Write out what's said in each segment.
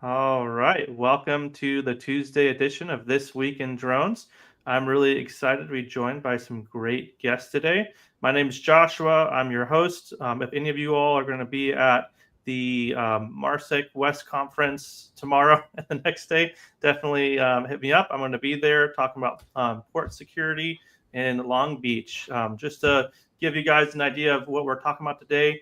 All right. Welcome to the Tuesday edition of This Week in Drones. I'm really excited to be joined by some great guests today. My name is Joshua. I'm your host. If any of you all are going to be at the Marsec West Conference tomorrow and the next day, definitely hit me up. I'm going to be there talking about port security in Long Beach. Just to give you guys an idea of what we're talking about today,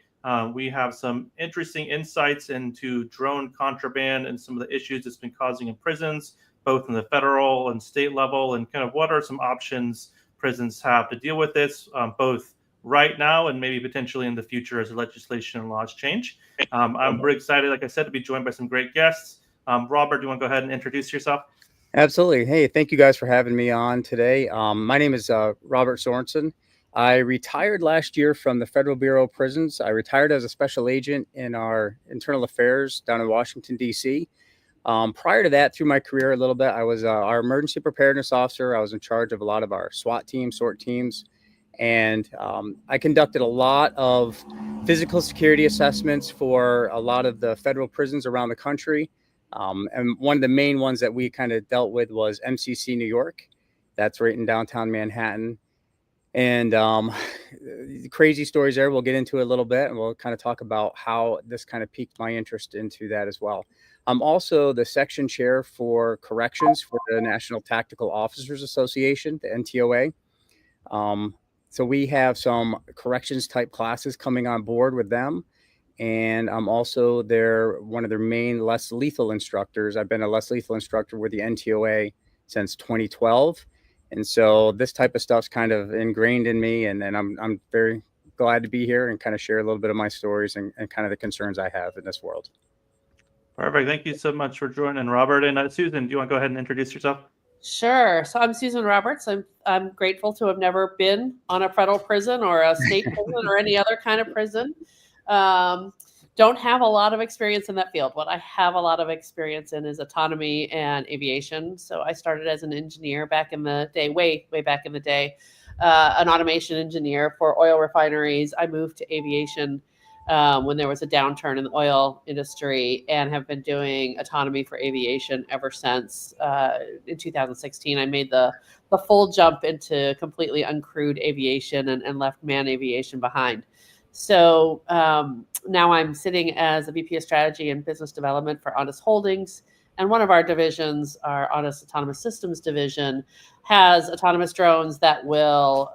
we have some interesting insights into drone contraband and some of the issues it's been causing in prisons, both in the federal and state level, and kind of what are some options prisons have to deal with this, both right now and maybe potentially in the future as the legislation and laws change. I'm really excited, like I said, to be joined by some great guests. Robert, do you want to go ahead and introduce yourself? Absolutely. Hey, thank you guys for having me on today. My name is Robert Sorensen. I retired last year from the Federal Bureau of Prisons. I retired as a special agent in our internal affairs down in Washington, D.C. Prior to that, through my career a little bit, I was our emergency preparedness officer. I was in charge of a lot of our SWAT teams, SORT teams, and I conducted a lot of physical security assessments for a lot of the federal prisons around the country. And one of the main ones that we kind of dealt with was MCC New York. That's right in downtown Manhattan. And crazy stories there. We'll get into it a little bit, and we'll kind of talk about how this kind of piqued my interest into that as well. I'm also the section chair for corrections for the National Tactical Officers Association, the NTOA. So we have some corrections type classes coming on board with them. And I'm also one of their main less lethal instructors. I've been a less lethal instructor with the NTOA since 2012. And so this type of stuff's kind of ingrained in me. And I'm very glad to be here and kind of share a little bit of my stories and kind of the concerns I have in this world. Perfect. Thank you so much for joining, Robert. And Susan, do you want to go ahead and introduce yourself? Sure. So I'm Susan Roberts. I'm grateful to have never been on a federal prison or a state prison or any other kind of prison. Don't have a lot of experience in that field. What I have a lot of experience in is autonomy and aviation. So I started as an engineer back in the day, way back in the day, an automation engineer for oil refineries. I moved to aviation when there was a downturn in the oil industry, and have been doing autonomy for aviation ever since. In 2016, I made the full jump into completely uncrewed aviation and left manned aviation behind. So now I'm sitting as a VP of Strategy and Business Development for Ondas Holdings. And one of our divisions, our Ondas Autonomous Systems division, has autonomous drones that will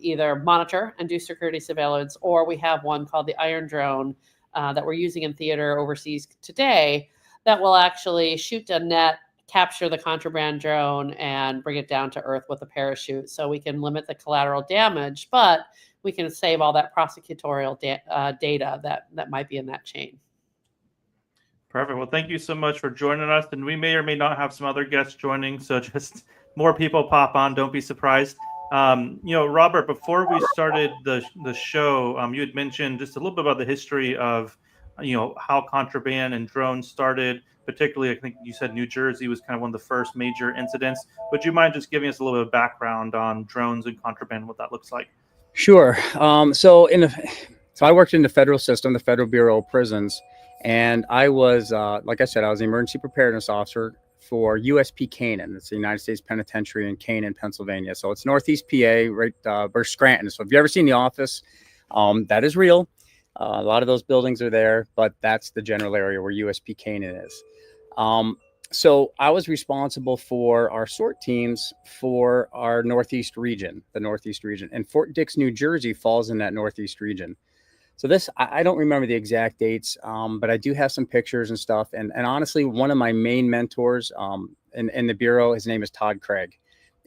either monitor and do security surveillance, or we have one called the Iron Drone that we're using in theater overseas today that will actually shoot a net, capture the contraband drone, and bring it down to earth with a parachute. So we can limit the collateral damage, but we can save all that prosecutorial data that might be in that chain. Perfect. Well, thank you so much for joining us. And we may or may not have some other guests joining. So just more people pop on. Don't be surprised. Robert, before we started the show, you had mentioned just a little bit about the history of, how contraband and drones started. Particularly, I think you said New Jersey was kind of one of the first major incidents. Would you mind just giving us a little bit of background on drones and contraband, what that looks like? Sure. So I worked in the federal system, the Federal Bureau of Prisons. And I was, like I said, I was the emergency preparedness officer for USP Canaan. It's the United States Penitentiary in Canaan, Pennsylvania. So it's Northeast PA, right, or Scranton. So if you've ever seen The Office, that is real. A lot of those buildings are there, but that's the general area where USP Canaan is. So I was responsible for our SORT teams for our Northeast region, the Northeast region. And Fort Dix, New Jersey falls in that Northeast region. So I don't remember the exact dates, but I do have some pictures and stuff. And honestly, one of my main mentors in the Bureau, his name is Todd Craig.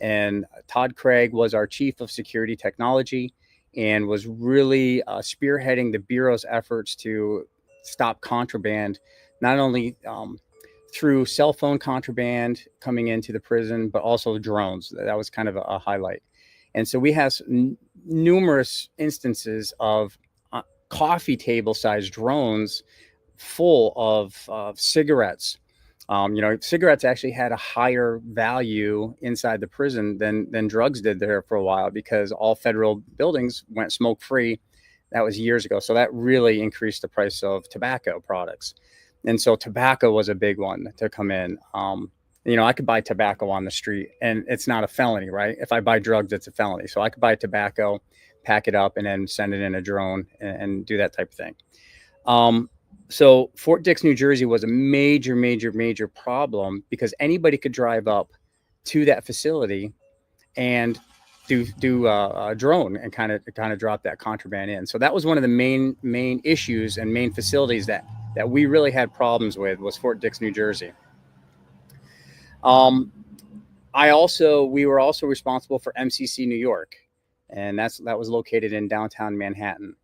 And Todd Craig was our chief of security technology and was really spearheading the Bureau's efforts to stop contraband, not only through cell phone contraband coming into the prison, but also drones. That was kind of a highlight. And so we have numerous instances of coffee table sized drones full of cigarettes. Cigarettes actually had a higher value inside the prison than drugs did there for a while, because all federal buildings went smoke free. That was years ago. So that really increased the price of tobacco products. And so tobacco was a big one to come in. I could buy tobacco on the street and it's not a felony, right? If I buy drugs, it's a felony. So I could buy tobacco, pack it up, and then send it in a drone and do that type of thing. So Fort Dix, New Jersey was a major, major, major problem because anybody could drive up to that facility and do a drone and kind of drop that contraband in. So that was one of the main issues and main facilities that we really had problems with was Fort Dix, New Jersey. We were also responsible for MCC New York, and that was located in downtown Manhattan.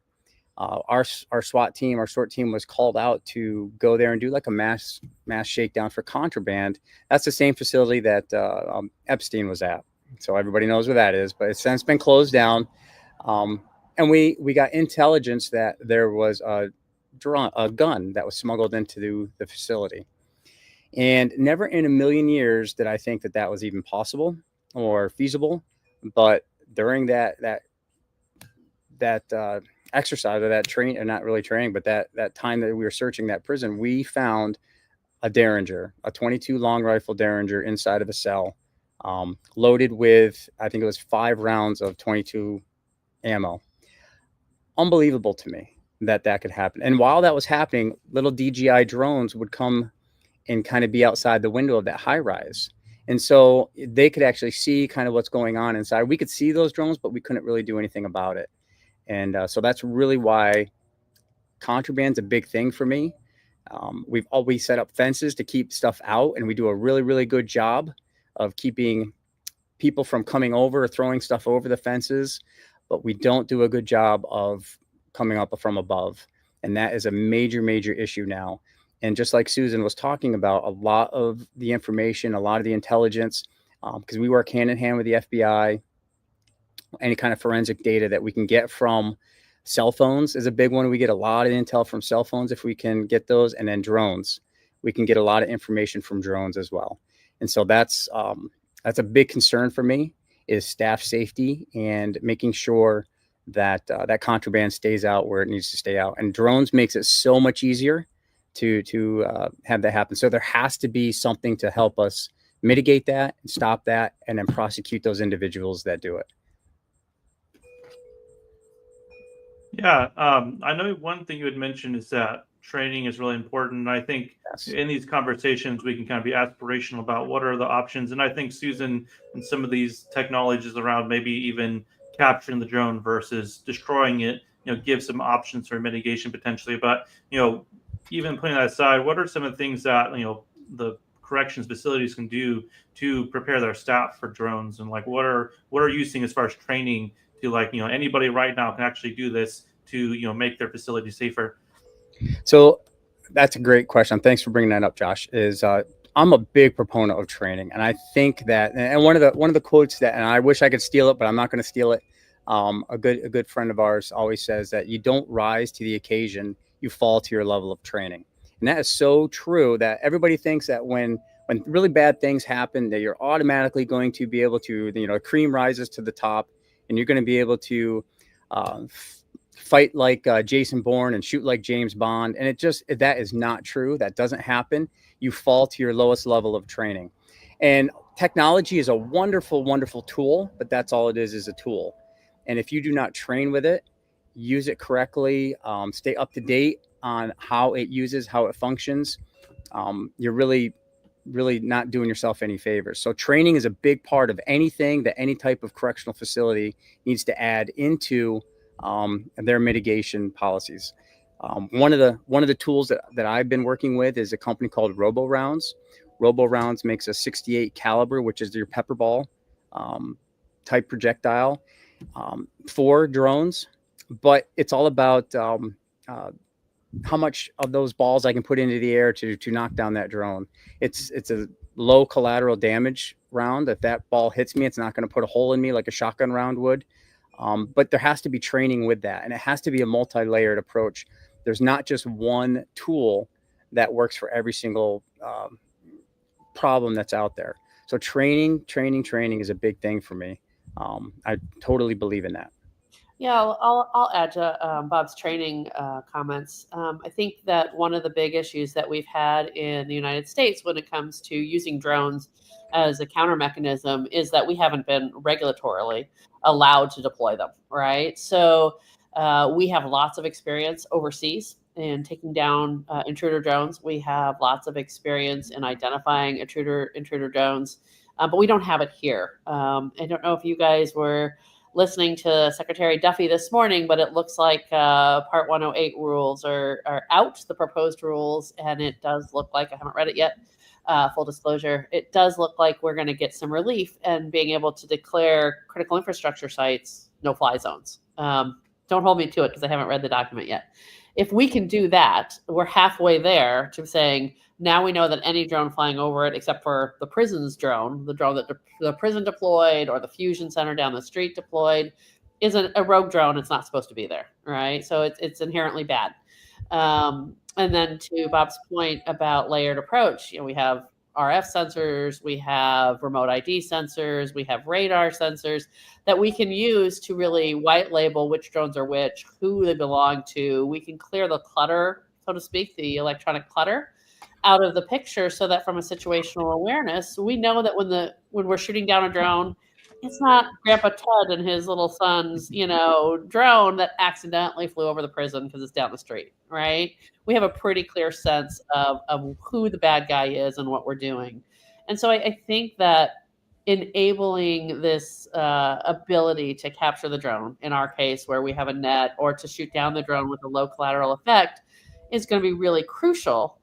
Our SWAT team was called out to go there and do like a mass shakedown for contraband. That's the same facility that Epstein was at. So everybody knows where that is, but it's since been closed down. And we got intelligence that there was a gun that was smuggled into the facility. And never in a million years did I think that was even possible or feasible. But during that exercise or that train, or not really training, but that time that we were searching that prison, we found a Derringer, a 22 long rifle Derringer inside of a cell, loaded with, I think it was 5 rounds of 22 ammo. Unbelievable to me that could happen. And while that was happening, little DJI drones would come and kind of be outside the window of that high rise. And so they could actually see kind of what's going on inside. We could see those drones, but we couldn't really do anything about it. And so that's really why contraband's a big thing for me. We've always set up fences to keep stuff out, and we do a really, really good job of keeping people from coming over or throwing stuff over the fences, but we don't do a good job of coming up from above. And that is a major, major issue now. And just like Susan was talking about, a lot of the information, a lot of the intelligence, because we work hand in hand with the FBI, any kind of forensic data that we can get from cell phones is a big one. We get a lot of intel from cell phones if we can get those, and then drones. We can get a lot of information from drones as well. And so that's a big concern for me, is staff safety and making sure that that contraband stays out where it needs to stay out. And drones makes it so much easier to have that happen. So there has to be something to help us mitigate that and stop that, and then prosecute those individuals that do it. Yeah, I know one thing you had mentioned is that training is really important. And I think in these conversations, we can kind of be aspirational about what are the options. And I think Susan and some of these technologies around maybe even capturing the drone versus destroying it, give some options for mitigation potentially. But, even putting that aside, what are some of the things that, the corrections facilities can do to prepare their staff for drones? And like, what are you seeing as far as training to, anybody right now can actually do this to, make their facility safer? So that's a great question. Thanks for bringing that up, Josh. I'm a big proponent of training, and I think that, and one of the quotes that, and I wish I could steal it, but I'm not going to steal it. A good friend of ours always says that you don't rise to the occasion, you fall to your level of training. And that is so true, that everybody thinks that when really bad things happen, that you're automatically going to be able to, cream rises to the top, and you're going to be able to fight like Jason Bourne and shoot like James Bond. And that is not true. That doesn't happen. You fall to your lowest level of training. And technology is a wonderful, wonderful tool, but that's all it is a tool. And if you do not train with it, use it correctly, stay up to date on how it functions, you're really, really not doing yourself any favors. So training is a big part of anything that any type of correctional facility needs to add into their mitigation policies. One of the tools that I've been working with is a company called Robo Rounds. Robo Rounds makes a 68 caliber, which is your pepper ball type projectile for drones, but it's all about how much of those balls I can put into the air to knock down that drone. It's a low collateral damage round. If that ball hits me, it's not going to put a hole in me like a shotgun round would. But there has to be training with that, and it has to be a multi-layered approach. There's not just one tool that works for every single problem that's out there. So training is a big thing for me. I totally believe in that. Yeah, I'll add to Bob's training comments. I think that one of the big issues that we've had in the United States when it comes to using drones as a counter mechanism is that we haven't been regulatorily allowed to deploy them, right? So we have lots of experience overseas in taking down intruder drones. We have lots of experience in identifying intruder drones, but we don't have it here. I don't know if you guys were listening to Secretary Duffy this morning, but it looks like Part 108 rules are out, the proposed rules, and it does look like, I haven't read it yet, full disclosure, it does look like we're going to get some relief and being able to declare critical infrastructure sites no-fly zones. Don't hold me to it because I haven't read the document yet. If we can do that, we're halfway there to saying, now we know that any drone flying over it, except for the prison's drone, the drone that the prison deployed or the fusion center down the street deployed, is a rogue drone. It's not supposed to be there, right? So it's inherently bad. And then to Bob's point about layered approach, we have RF sensors, we have remote ID sensors, we have radar sensors that we can use to really white label which drones are which, who they belong to. We can clear the clutter, so to speak, the electronic clutter out of the picture so that from a situational awareness, we know that when we're shooting down a drone, it's not Grandpa Ted and his little son's, drone that accidentally flew over the prison because it's down the street, right? We have a pretty clear sense of who the bad guy is and what we're doing. And so I think that enabling this ability to capture the drone, in our case, where we have a net, or to shoot down the drone with a low collateral effect, is going to be really crucial.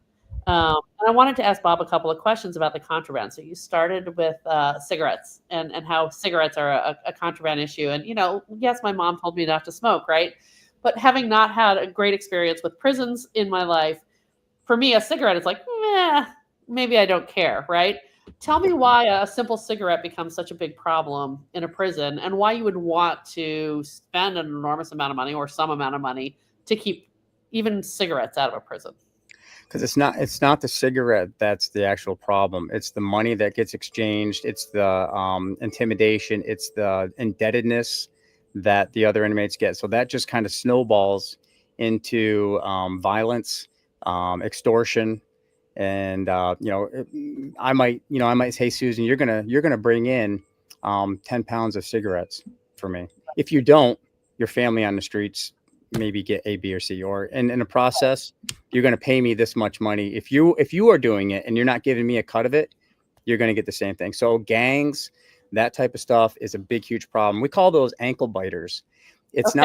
And I wanted to ask Bob a couple of questions about the contraband. So you started with cigarettes and how cigarettes are a contraband issue. And, yes, my mom told me not to smoke, right? But having not had a great experience with prisons in my life, for me, a cigarette is like, maybe I don't care, right? Tell me why a simple cigarette becomes such a big problem in a prison and why you would want to spend an enormous amount of money or some amount of money to keep even cigarettes out of a prison. Because it's not the cigarette that's the actual problem. It's the money that gets exchanged. It's the intimidation. It's the indebtedness that the other inmates get. So that just kind of snowballs into violence, extortion, and I might say, Susan, you're gonna bring in 10 pounds of cigarettes for me. If you don't, your family on the streets maybe get A, B, or C, or in the process, you're going to pay me this much money. If you are doing it and you're not giving me a cut of it, you're going to get the same thing. So gangs, that type of stuff is a big, huge problem. We call those ankle biters. It's Okay.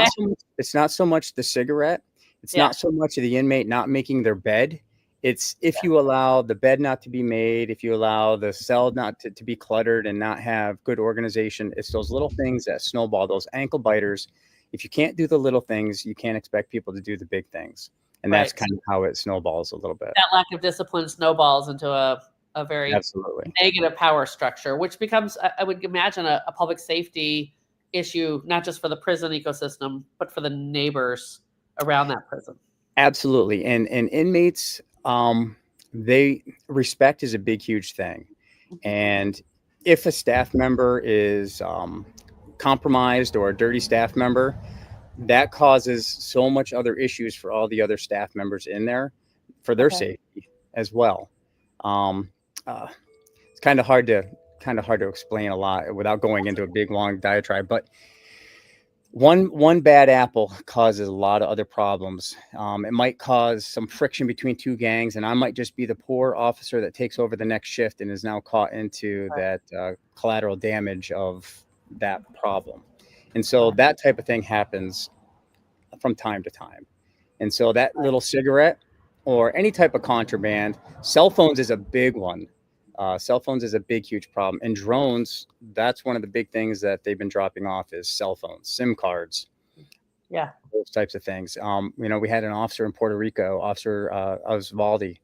not so much the cigarette. It's not so much of the inmate not making their bed. It's if you allow the bed not to be made, if you allow the cell not to be cluttered and not have good organization, it's those little things that snowball, those ankle biters. If you can't do the little things, you can't expect people to do the big things. And that's kind of how it snowballs a little bit. That lack of discipline snowballs into a very Absolutely negative power structure, which becomes, I would imagine, a public safety issue, not just for the prison ecosystem, but for the neighbors around that prison. Absolutely. And inmates, respect is a big, huge thing. And if a staff member is compromised or a dirty staff member, that causes so much other issues for all the other staff members in there for their safety as well. It's kind of hard to explain a lot without going into a big long diatribe, but one bad apple causes a lot of other problems. It might cause some friction between two gangs, and I might just be the poor officer that takes over the next shift and is now caught into that collateral damage of that problem. And so that type of thing happens from time to time. And so that little cigarette or any type of contraband, cell phones is a big one. Cell phones is a big, huge problem. And drones, that's one of the big things that they've been dropping off is cell phones, SIM cards. Yeah. Those types of things. We had an officer in Puerto Rico, Officer Osvaldi,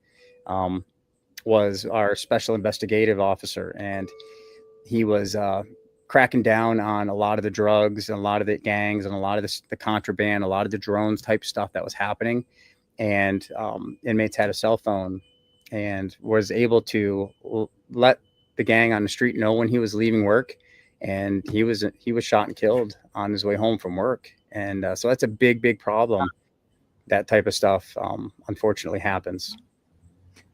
was our special investigative officer. And he was cracking down on a lot of the drugs and a lot of the gangs and a lot of the contraband, a lot of the drones type stuff that was happening. And inmates had a cell phone and was able to let the gang on the street know when he was leaving work, and he was shot and killed on his way home from work. And so that's a big problem. That type of stuff, unfortunately, happens.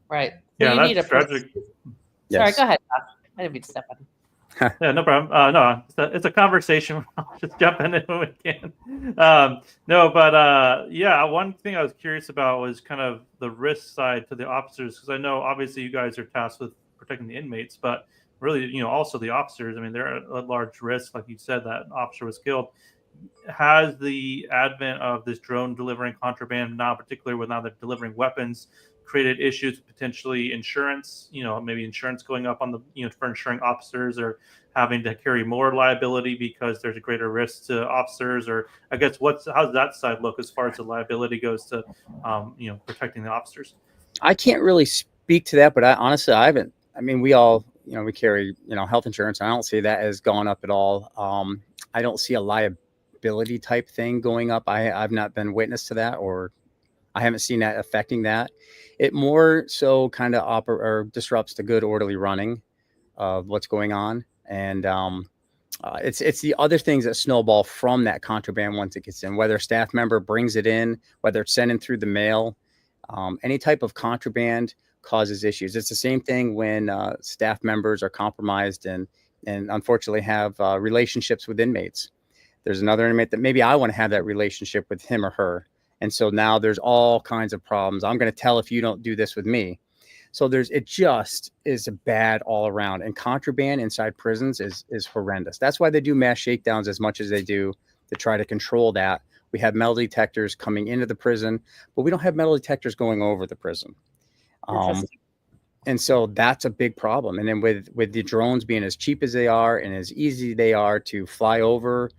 Right. Yeah, you need that's tragic. Sorry, Yes. go ahead, Josh. I didn't mean to step on you. Yeah, no problem. No, it's a conversation. I'll just jump in it when we can. No, but yeah, one thing I was curious about was kind of the risk side to the officers, because I know obviously you guys are tasked with protecting the inmates, but really, also the officers. I mean, they're at a large risk, like you said, that officer was killed. Has the advent of this drone delivering contraband, now particularly when now they're delivering weapons, created issues, potentially insurance, maybe insurance going up on the, for insuring officers, or having to carry more liability because there's a greater risk to officers? Or I guess how's that side look as far as the liability goes to, protecting the officers? I can't really speak to that, but honestly, I haven't. I mean, we all, we carry, health insurance. I don't see that as gone up at all. I don't see a liability type thing going up. I've not been witness to that, or I haven't seen that affecting that. It more so kind of disrupts the good orderly running of what's going on. And it's the other things that snowball from that contraband once it gets in, whether a staff member brings it in, whether it's sent in through the mail. Any type of contraband causes issues. It's the same thing when staff members are compromised and unfortunately have relationships with inmates. There's another inmate that maybe I want to have that relationship with him or her. And so now there's all kinds of problems. I'm going to tell if you don't do this with me. So it just is a bad all around, and contraband inside prisons is horrendous. That's why they do mass shakedowns as much as they do, to try to control that. We have metal detectors coming into the prison, but we don't have metal detectors going over the prison. And so that's a big problem. And then with the drones being as cheap as they are and as easy they are to fly over,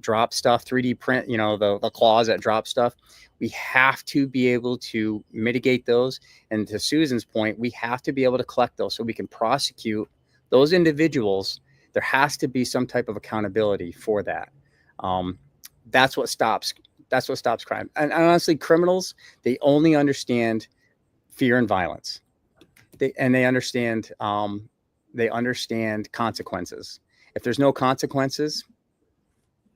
drop stuff, 3D print, the claws that drop stuff, we have to be able to mitigate those. And to Susan's point, we have to be able to collect those so we can prosecute those individuals. There has to be some type of accountability for that. That's what stops crime. And honestly, criminals, they only understand fear and violence. They understand consequences. If there's no consequences,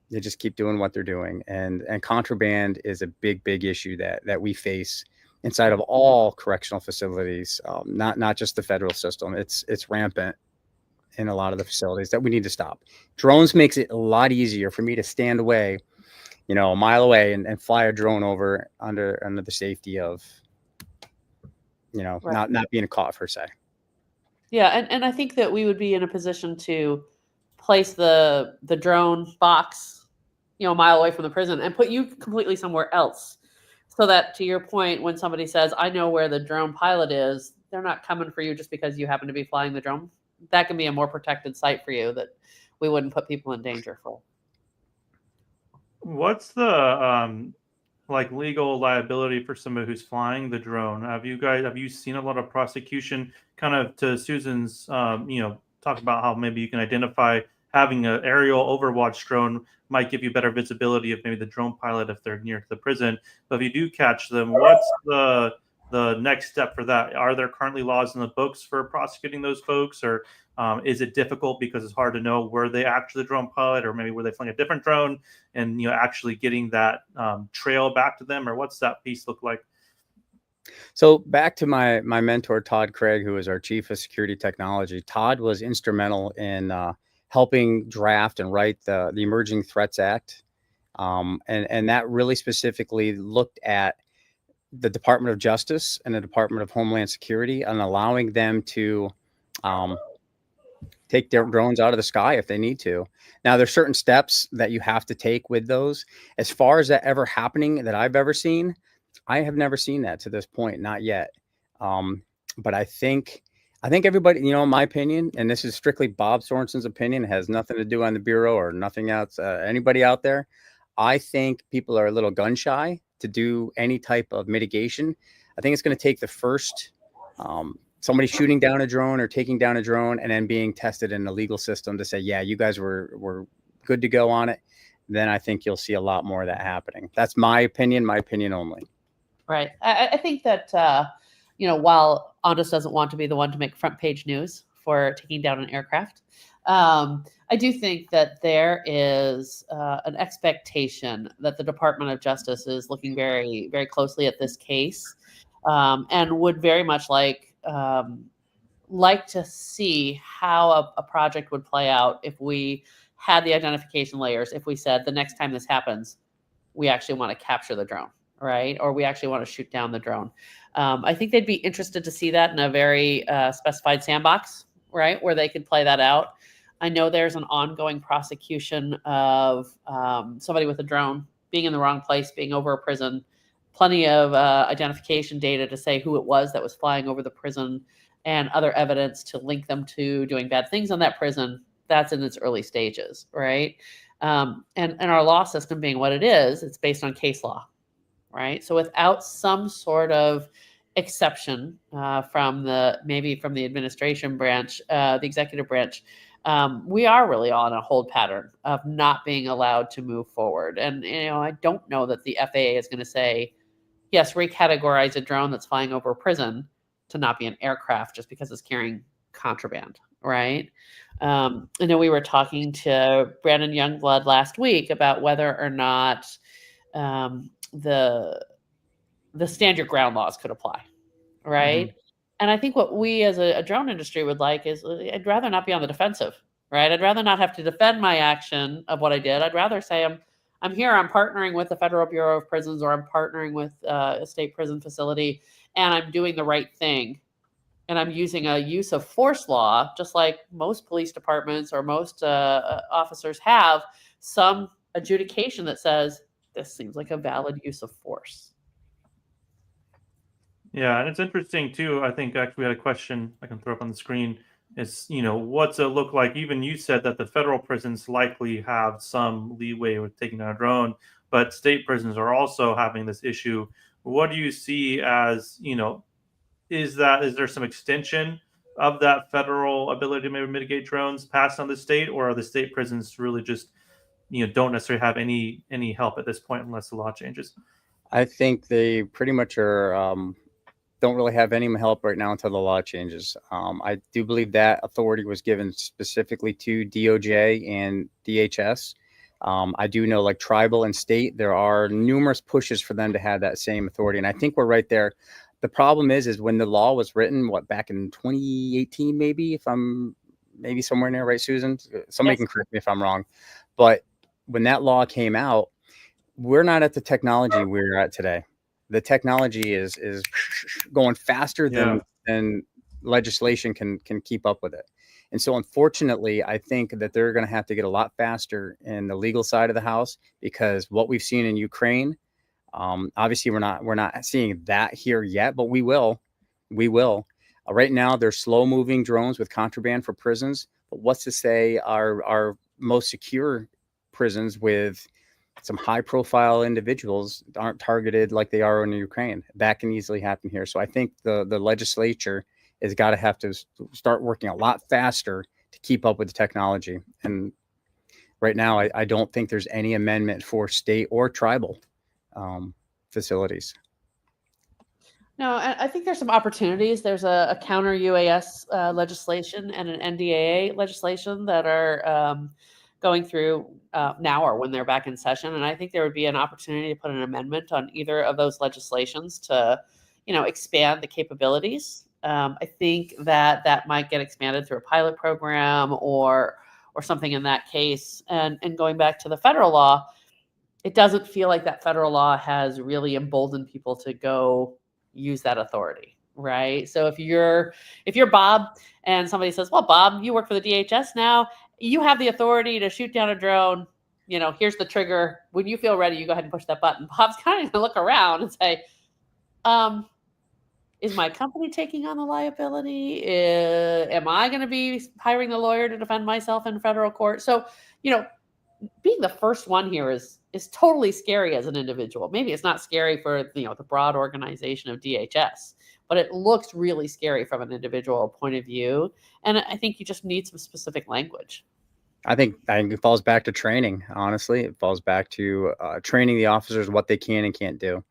they just keep doing what they're doing. And contraband is a big issue that we face inside of all correctional facilities, not just the federal system. It's rampant in a lot of the facilities that we need to stop. Drones makes it a lot easier for me to stand away, a mile away and fly a drone over under the safety of, right, not being caught per se. Yeah, and I think that we would be in a position to place the drone box, a mile away from the prison, and put you completely somewhere else, so that, to your point, when somebody says, I know where the drone pilot is, they're not coming for you just because you happen to be flying the drone. That can be a more protected site for you that we wouldn't put people in danger for. What's the legal liability for somebody who's flying the drone? Have you seen a lot of prosecution, kind of to Susan's talk about how maybe you can identify having an aerial overwatch drone might give you better visibility of maybe the drone pilot if they're near to the prison. But if you do catch them, what's the next step for that? Are there currently laws in the books for prosecuting those folks, or is it difficult because it's hard to know were they actually the drone pilot, or maybe were they flying a different drone, and actually getting that trail back to them, or what's that piece look like? So back to my mentor, Todd Craig, who is our chief of security technology. Todd was instrumental in helping draft and write the Emerging Threats Act. And that really specifically looked at the Department of Justice and the Department of Homeland Security and allowing them to take their drones out of the sky if they need to. Now, there's certain steps that you have to take with those. As far as that ever happening that I've ever seen, I have never seen that to this point, not yet. But I think everybody, in my opinion, and this is strictly Bob Sorensen's opinion, it has nothing to do on the Bureau or nothing else, anybody out there. I think people are a little gun shy to do any type of mitigation. I think it's going to take the first somebody shooting down a drone or taking down a drone and then being tested in the legal system to say, yeah, you guys were good to go on it. Then I think you'll see a lot more of that happening. That's my opinion only. Right. I think that, while Ondas doesn't want to be the one to make front page news for taking down an aircraft, I do think that there is an expectation that the Department of Justice is looking very, very closely at this case, and would very much like to see how a project would play out if we had the identification layers. If we said the next time this happens, we actually want to capture the drone, right? Or we actually want to shoot down the drone. I think they'd be interested to see that in a very specified sandbox, right, where they could play that out. I know there's an ongoing prosecution of somebody with a drone being in the wrong place, being over a prison, plenty of identification data to say who it was that was flying over the prison, and other evidence to link them to doing bad things on that prison. That's in its early stages, right? And our law system being what it is, it's based on case law, right? So without some sort of exception from the administration branch, the executive branch, we are really on a hold pattern of not being allowed to move forward. And I don't know that the FAA is going to say, yes, recategorize a drone that's flying over a prison to not be an aircraft just because it's carrying contraband, right? I know we were talking to Brandon Youngblood last week about whether or not the stand your ground laws could apply, right? Mm-hmm. And I think what we as a drone industry would like is I'd rather not be on the defensive, right? I'd rather not have to defend my action of what I did. I'd rather say I'm here, I'm partnering with the Federal Bureau of Prisons, or I'm partnering with a state prison facility, and I'm doing the right thing. And I'm using a use of force law, just like most police departments or most officers have some adjudication that says, this seems like a valid use of force. Yeah, and it's interesting too. I think actually we had a question I can throw up on the screen. Is, what's it look like? Even you said that the federal prisons likely have some leeway with taking down a drone, but state prisons are also having this issue. What do you see as, is there some extension of that federal ability to maybe mitigate drones passed on the state, or are the state prisons really just, don't necessarily have any help at this point unless the law changes? I think they pretty much are don't really have any help right now until the law changes. I do believe that authority was given specifically to DOJ and DHS. I do know, like tribal and state, there are numerous pushes for them to have that same authority. And I think we're right there. The problem is when the law was written, back in 2018, maybe somewhere in there, right, Susan? Somebody Yes. can correct me if I'm wrong. But when that law came out, we're not at the technology we're at today. The technology is going faster than legislation can keep up with it. And so unfortunately, I think that they're going to have to get a lot faster in the legal side of the house, because what we've seen in Ukraine, obviously we're not seeing that here yet, but we will. Right now, they're slow moving drones with contraband for prisons. But what's to say our most secure prisons with some high profile individuals aren't targeted like they are in Ukraine? That can easily happen here. So I think the legislature has got to have to start working a lot faster to keep up with the technology. And right now, I don't think there's any amendment for state or tribal facilities. No, I think there's some opportunities. There's a counter UAS legislation and an NDAA legislation that are going through now, or when they're back in session. And I think there would be an opportunity to put an amendment on either of those legislations to, expand the capabilities. I think that might get expanded through a pilot program or something in that case. And going back to the federal law, it doesn't feel like that federal law has really emboldened people to go use that authority, right? So if you're Bob and somebody says, well, Bob, you work for the DHS now, you have the authority to shoot down a drone, here's the trigger. When you feel ready, you go ahead and push that button. Bob's kind of going to look around and say, is my company taking on the liability? Am I going to be hiring the lawyer to defend myself in federal court? So, being the first one here is totally scary as an individual. Maybe it's not scary for the broad organization of DHS, but it looks really scary from an individual point of view. And I think you just need some specific language. I think it falls back to training. Honestly, it falls back to training the officers what they can and can't do.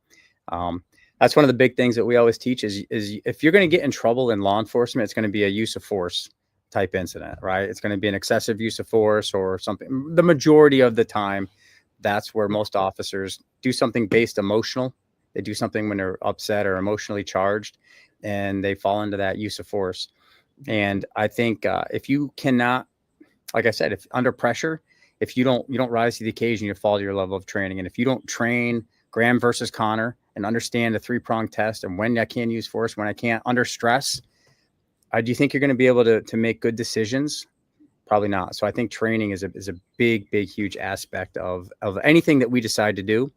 That's one of the big things that we always teach is if you're going to get in trouble in law enforcement, it's going to be a use of force type incident, right? It's going to be an excessive use of force or something. The majority of the time, that's where most officers do something based emotional. They do something when they're upset or emotionally charged, and they fall into that use of force. And I think if you cannot, like I said, if under pressure, if you don't rise to the occasion, you fall to your level of training. And if you don't train Graham versus Connor and understand the 3-prong test and when I can use force, when I can't, under stress, do you think you're going to be able to make good decisions? Probably not. So I think training is a big, huge aspect of anything that we decide to do,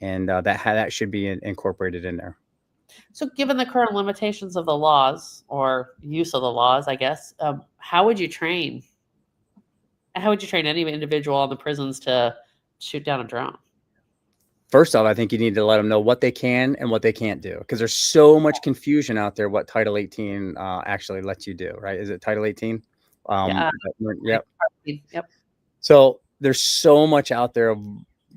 and that should be incorporated in there. So, given the current limitations of the laws or use of the laws, I guess, how would you train? How would you train any individual in the prisons to shoot down a drone? First off, I think you need to let them know what they can and what they can't do, because there's so much confusion out there what Title 18 actually lets you do, right? Is it Title 18? Yep. Yep. So there's so much out there.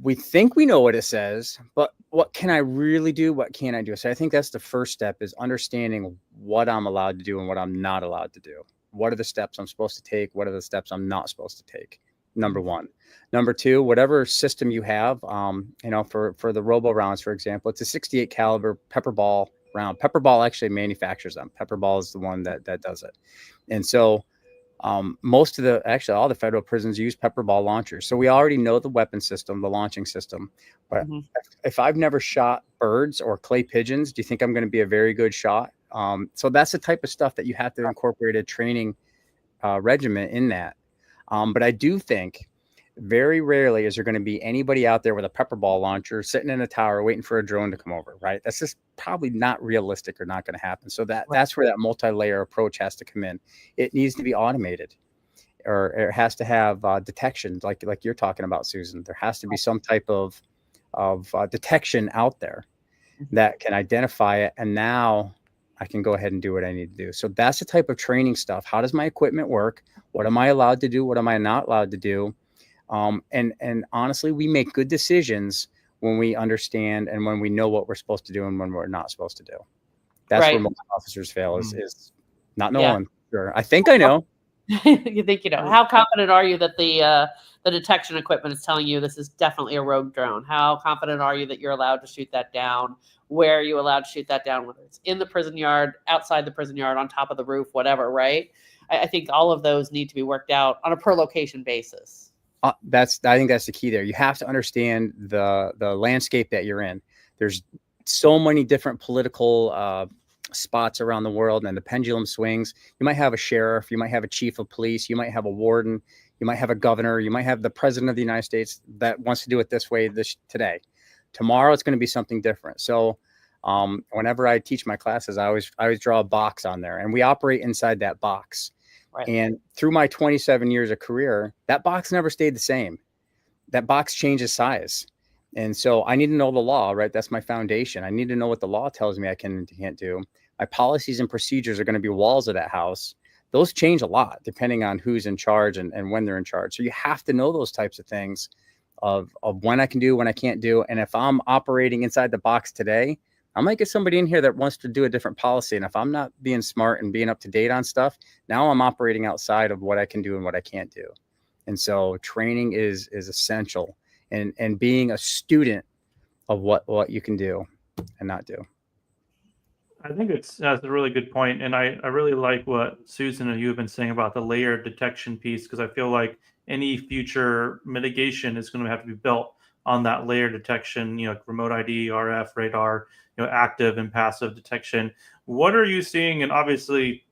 We think we know what it says, but what can I really do? What can't I do? So I think that's the first step, is understanding what I'm allowed to do and what I'm not allowed to do. What are the steps I'm supposed to take? What are the steps I'm not supposed to take? Number one. Number two, whatever system you have, for the robo rounds, for example, it's a 68 caliber pepper ball round. Pepper ball actually manufactures them. Pepper ball is the one that does it. And so all the federal prisons use pepper ball launchers. So we already know the weapon system, the launching system. But if I've never shot birds or clay pigeons, do you think I'm going to be a very good shot? So that's the type of stuff that you have to incorporate a training regimen in that. But I do think very rarely is there going to be anybody out there with a pepper ball launcher sitting in a tower waiting for a drone to come over, right? That's just probably not realistic or not going to happen. So that's where that multi-layer approach has to come in. It needs to be automated, or it has to have detection, like you're talking about, Susan. There has to be some type of detection out there that can identify it, and now I can go ahead and do what I need to do. So that's the type of training stuff. How does my equipment work? What am I allowed to do? What am I not allowed to do? And honestly, we make good decisions when we understand and when we know what we're supposed to do and when we're not supposed to do. That's where most officers fail, is not knowing. Sure, I think I know. You think you know. How confident are you that the detection equipment is telling you this is definitely a rogue drone? How confident are you that you're allowed to shoot that down? Where are you allowed to shoot that down? Whether it's in the prison yard, outside the prison yard, on top of the roof, whatever, right? I think all of those need to be worked out on a per location basis. I think that's the key there. You have to understand the landscape that you're in. There's so many different political spots around the world, and the pendulum swings. You might have a sheriff, you might have a chief of police, you might have a warden, you might have a governor, you might have the president of the United States that wants to do it this way today. Tomorrow it's going to be something different. So whenever I teach my classes, I always draw a box on there, and we operate inside that box. Right. And through my 27 years of career, that box never stayed the same. That box changes size. And so I need to know the law, right? That's my foundation. I need to know what the law tells me I can and can't do. My policies and procedures are going to be walls of that house. Those change a lot depending on who's in charge and when they're in charge. So you have to know those types of things of when I can do, when I can't do. And if I'm operating inside the box today, I might get somebody in here that wants to do a different policy. And if I'm not being smart and being up to date on stuff, now I'm operating outside of what I can do and what I can't do. And so training is essential, and being a student of what you can do and not do. I think that's a really good point. And I really like what Susan and you have been saying about the layer detection piece, because I feel like any future mitigation is going to have to be built on that layer detection, remote ID, RF, radar, active and passive detection. What are you seeing? And obviously,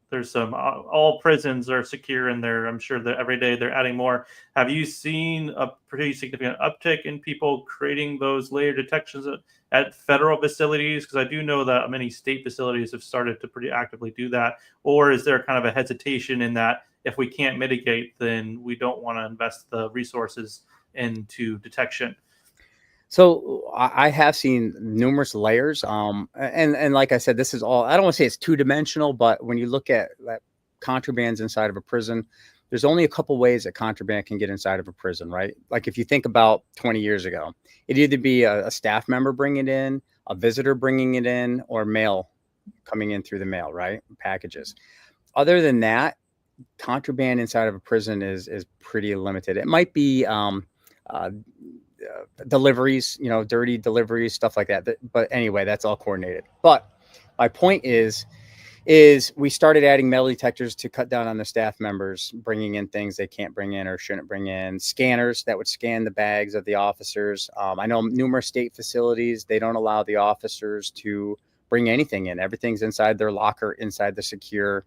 there's some, all prisons are secure in there. I'm sure that every day they're adding more. Have you seen a pretty significant uptick in people creating those layer detections at federal facilities? Because I do know that many state facilities have started to pretty actively do that. Or is there kind of a hesitation in that if we can't mitigate, then we don't want to invest the resources into detection? So I have seen numerous layers. And like I said, this is all, I don't want to say it's two-dimensional, but when you look at contrabands inside of a prison, there's only a couple ways that contraband can get inside of a prison, right? Like if you think about 20 years ago, it'd either be a staff member bringing it in, a visitor bringing it in, or mail coming in through the mail, right? Packages. Other than that, contraband inside of a prison is pretty limited. It might be deliveries, dirty deliveries, stuff like that. But anyway, that's all coordinated. But my point is we started adding metal detectors to cut down on the staff members bringing in things they can't bring in or shouldn't bring in. Scanners that would scan the bags of the officers. I know numerous state facilities, they don't allow the officers to bring anything in. Everything's inside their locker, inside the secure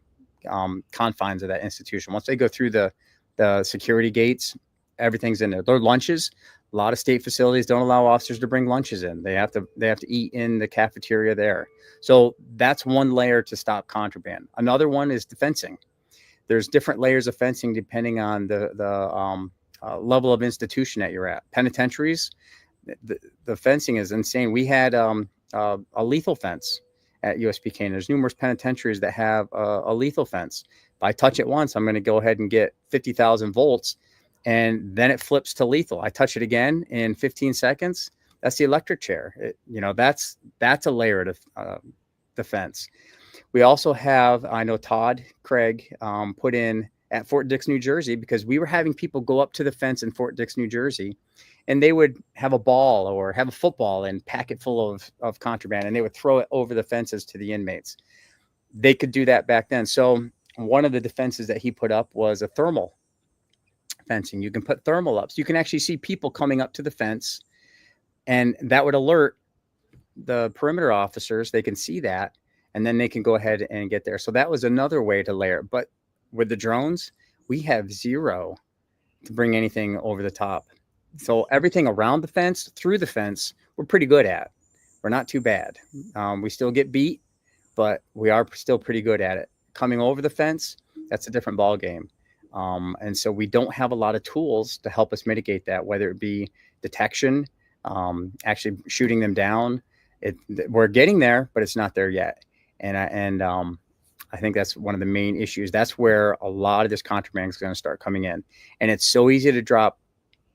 confines of that institution. Once they go through the security gates, everything's in there. Their lunches, a lot of state facilities don't allow officers to bring lunches in. They have to eat in the cafeteria there. So that's one layer to stop contraband. Another one is the fencing. There's different layers of fencing depending on the level of institution that you're at. Penitentiaries, the fencing is insane. We had a lethal fence at USP Canaan. There's numerous penitentiaries that have a lethal fence. If I touch it once, I'm going to go ahead and get 50,000 volts, and then it flips to lethal. I touch it again in 15 seconds. That's the electric chair. That's a layer of defense. We also have, I know Todd Craig put in at Fort Dix, New Jersey, because we were having people go up to the fence in Fort Dix, New Jersey, and they would have a ball or have a football and pack it full of contraband, and they would throw it over the fences to the inmates. They could do that back then. So one of the defenses that he put up was a thermal fencing. You can put thermal up. So you can actually see people coming up to the fence, and that would alert the perimeter officers. They can see that, and then they can go ahead and get there. So that was another way to layer. But with the drones, we have zero to bring anything over the top. So everything around the fence, through the fence, we're pretty good at. We're not too bad. We still get beat, but we are still pretty good at it. Coming over the fence, that's a different ball game. And so we don't have a lot of tools to help us mitigate that, whether it be detection, actually shooting them down. We're getting there, but it's not there yet. And I think that's one of the main issues. That's where a lot of this contraband is going to start coming in. And it's so easy to drop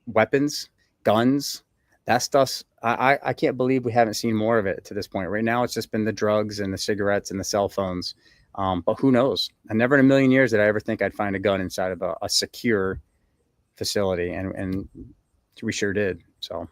weapons, guns, that stuff. I can't believe we haven't seen more of it to this point. Right now, it's just been the drugs and the cigarettes and the cell phones. But who knows? I never in a million years did I ever think I'd find a gun inside of a secure facility. And we sure did. So.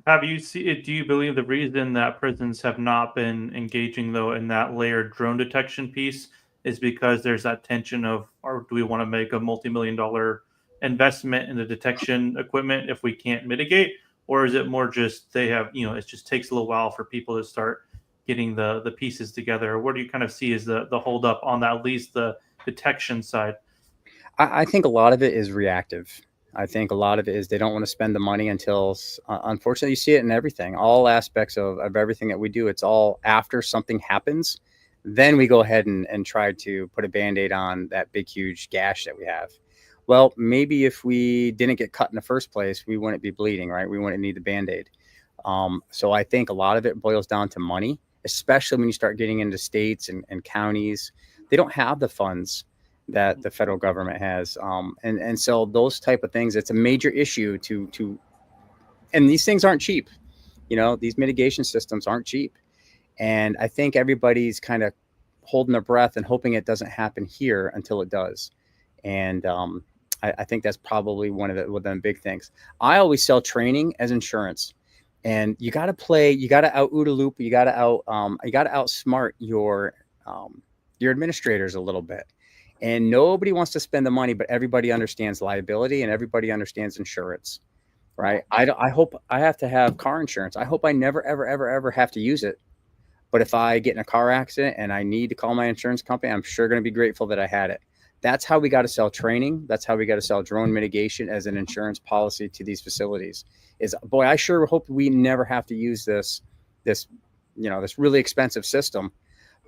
Do you believe the reason that prisons have not been engaging, though, in that layered drone detection piece is because there's that tension of, or do we want to make a multi-million-dollar investment in the detection equipment if we can't mitigate? Or is it more just they have, it just takes a little while for people to start getting the pieces together? What do you kind of see as the hold up on that, at least the detection side? I think a lot of it is reactive. I think a lot of it is they don't want to spend the money until, unfortunately, you see it in everything, all aspects of everything that we do. It's all after something happens. Then we go ahead and try to put a Band-Aid on that big, huge gash that we have. Well, maybe if we didn't get cut in the first place, we wouldn't be bleeding, right? We wouldn't need the Band-Aid. So I think a lot of it boils down to money, especially when you start getting into states and counties. They don't have the funds that the federal government has. And so those type of things, it's a major issue to, and these things aren't cheap. These mitigation systems aren't cheap. And I think everybody's kind of holding their breath and hoping it doesn't happen here until it does. And I think that's probably one of the big things. I always sell training as insurance. And you got to out-OODA loop. You got to outsmart your administrators a little bit. And nobody wants to spend the money, but everybody understands liability and everybody understands insurance, right? I hope I have to have car insurance. I hope I never, ever, ever, ever have to use it. But if I get in a car accident and I need to call my insurance company, I'm sure going to be grateful that I had it. That's how we got to sell training. That's how we got to sell drone mitigation as an insurance policy to these facilities. Boy, I sure hope we never have to use this really expensive system.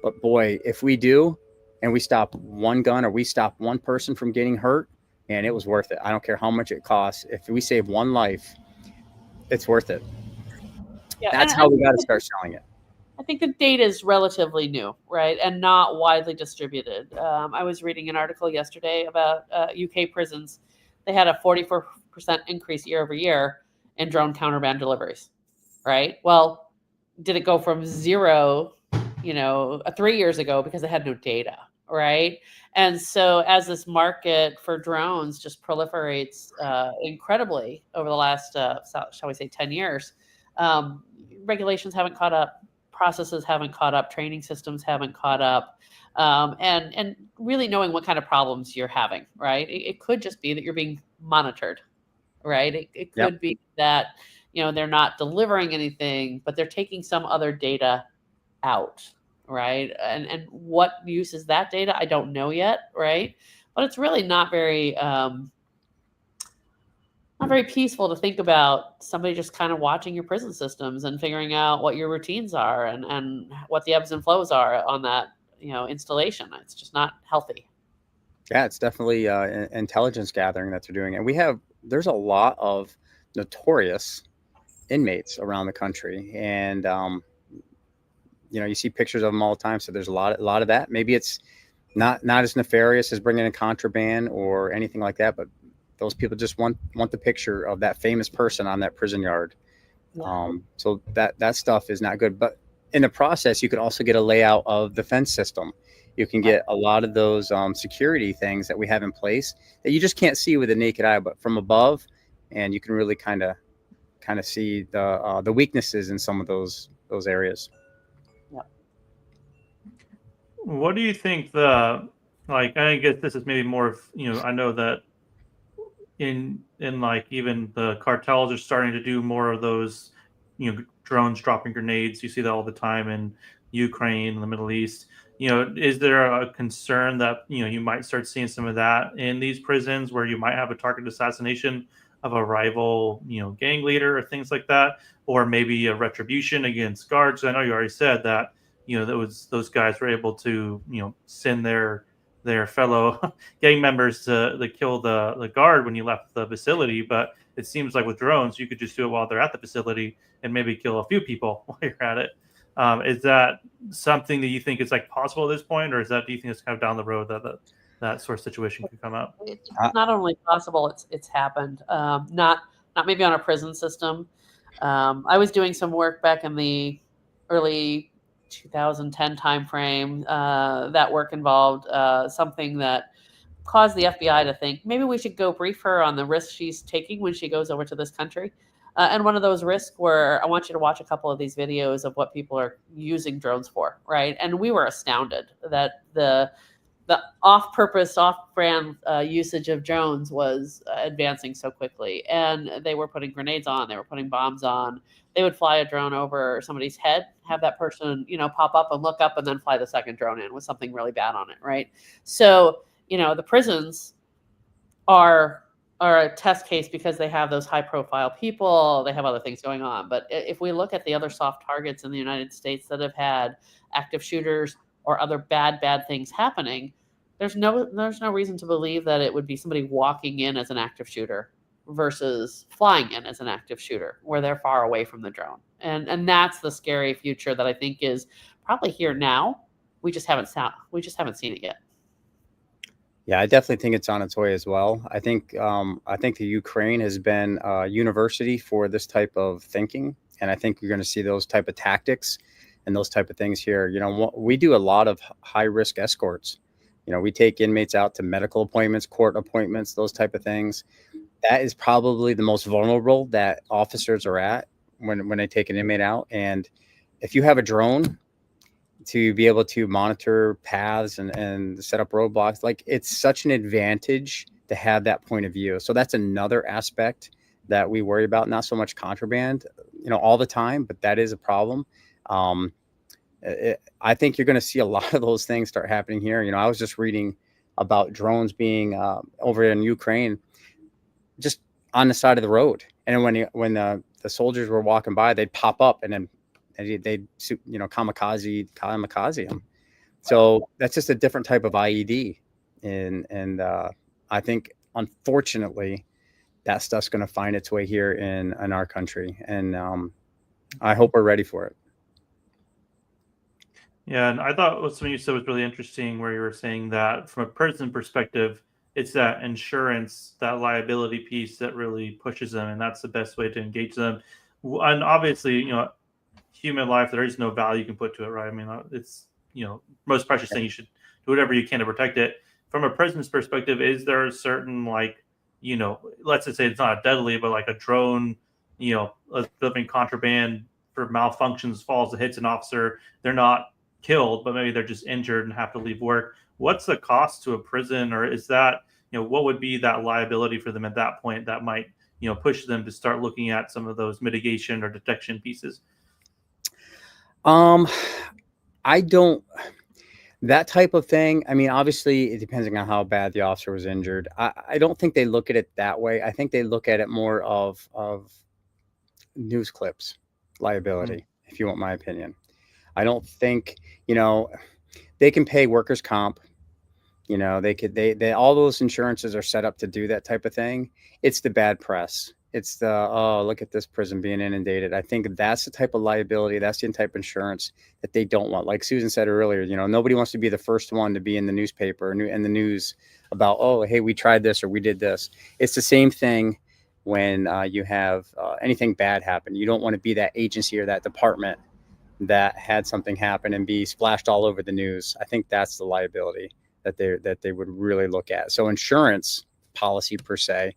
But boy, if we do, and we stop one gun or we stop one person from getting hurt, and it was worth it. I don't care how much it costs. If we save one life, it's worth it. Yeah, that's how we got to start selling it. I think the data is relatively new, right, and not widely distributed. I was reading an article yesterday about UK prisons. They had a 44% increase year over year in drone counterband deliveries, right? Well, did it go from zero, 3 years ago because they had no data, right? And so as this market for drones just proliferates incredibly over the last, shall we say, 10 years, regulations haven't caught up, processes haven't caught up, training systems haven't caught up, and really knowing what kind of problems you're having, right? It could just be that you're being monitored, right? It could be that, they're not delivering anything, but they're taking some other data out, right? And what use is that data? I don't know yet, right? But it's really not very peaceful to think about somebody just kind of watching your prison systems and figuring out what your routines are and what the ebbs and flows are on that installation. It's just not healthy. Yeah, it's definitely intelligence gathering that they're doing, and there's a lot of notorious inmates around the country, and you see pictures of them all the time. So there's a lot of that. Maybe it's not as nefarious as bringing in contraband or anything like that, but those people just want the picture of that famous person on that prison yard. Yeah. So that stuff is not good. But in the process, you can also get a layout of the fence system. You can get a lot of those security things that we have in place that you just can't see with the naked eye, but from above, and you can really kind of see the weaknesses in some of those areas. What do you think I guess this is maybe more of, I know that in like even the cartels are starting to do more of those, drones dropping grenades. You see that all the time in Ukraine, the Middle East. Is there a concern that, you might start seeing some of that in these prisons where you might have a targeted assassination of a rival, gang leader or things like that, or maybe a retribution against guards? I know you already said that, those guys were able to, send their fellow gang members to kill the guard when you left the facility. But it seems like with drones, you could just do it while they're at the facility and maybe kill a few people while you're at it. Is that something that you think is possible at this point, or do you think it's kind of down the road that sort of situation could come up? It's not only possible, it's happened. Not maybe on a prison system. I was doing some work back in the early 2010 timeframe. That work involved something that caused the FBI to think maybe we should go brief her on the risks she's taking when she goes over to this country. And one of those risks were, I want you to watch a couple of these videos of what people are using drones for, right? And we were astounded that the off-purpose, off-brand usage of drones was advancing so quickly. And they were putting grenades on, they were putting bombs on. They would fly a drone over somebody's head, have that person, pop up and look up, and then fly the second drone in with something really bad on it, right? So, the prisons are a test case because they have those high-profile people, they have other things going on. But if we look at the other soft targets in the United States that have had active shooters or other bad things happening, there's no reason to believe that it would be somebody walking in as an active shooter versus flying in as an active shooter where they're far away from the drone. And that's the scary future that I think is probably here now. We just haven't seen it yet. Yeah, I definitely think it's on its way as well. I think the Ukraine has been a university for this type of thinking, and I think you're going to see those type of tactics and those type of things here. We do a lot of high risk escorts. We take inmates out to medical appointments, court appointments, those type of things. That is probably the most vulnerable that officers are at when they take an inmate out. And if you have a drone to be able to monitor paths and set up roadblocks, it's such an advantage to have that point of view. So that's another aspect that we worry about. Not so much contraband, all the time, but that is a problem. I think you're going to see a lot of those things start happening here. I was just reading about drones being over in Ukraine, just on the side of the road. And when the soldiers were walking by, they'd pop up and then they'd kamikaze them. So that's just a different type of IED. And I think, unfortunately, that stuff's going to find its way here in our country. And I hope we're ready for it. Yeah, and I thought what something you said was really interesting, where you were saying that from a prison perspective, it's that insurance, that liability piece that really pushes them, and that's the best way to engage them. And obviously, human life, there is no value you can put to it, right? I mean, it's most precious thing. You do whatever you can to protect it. From a prison's perspective, is there a certain, like, let's just say it's not deadly, but like a drone, delivering contraband for malfunctions, falls, hits an officer, they're not killed, but maybe they're just injured and have to leave work. What's the cost to a prison, or is that, what would be that liability for them at that point that might, push them to start looking at some of those mitigation or detection pieces? I don't, that type of thing. I mean, obviously it depends on how bad the officer was injured. I don't think they look at it that way. I think they look at it more of news clips liability, if you want my opinion. I don't think, they can pay workers' comp. They all those insurances are set up to do that type of thing. It's the bad press. It's the, oh, look at this prison being inundated. I think that's the type of liability, that's the type of insurance that they don't want. Like Susan said earlier, nobody wants to be the first one to be in the newspaper and the news about, oh, hey, we tried this or we did this. It's the same thing when you have anything bad happen. You don't want to be that agency or that department that had something happen and be splashed all over the news. I think that's the liability that they would really look at. So insurance policy per se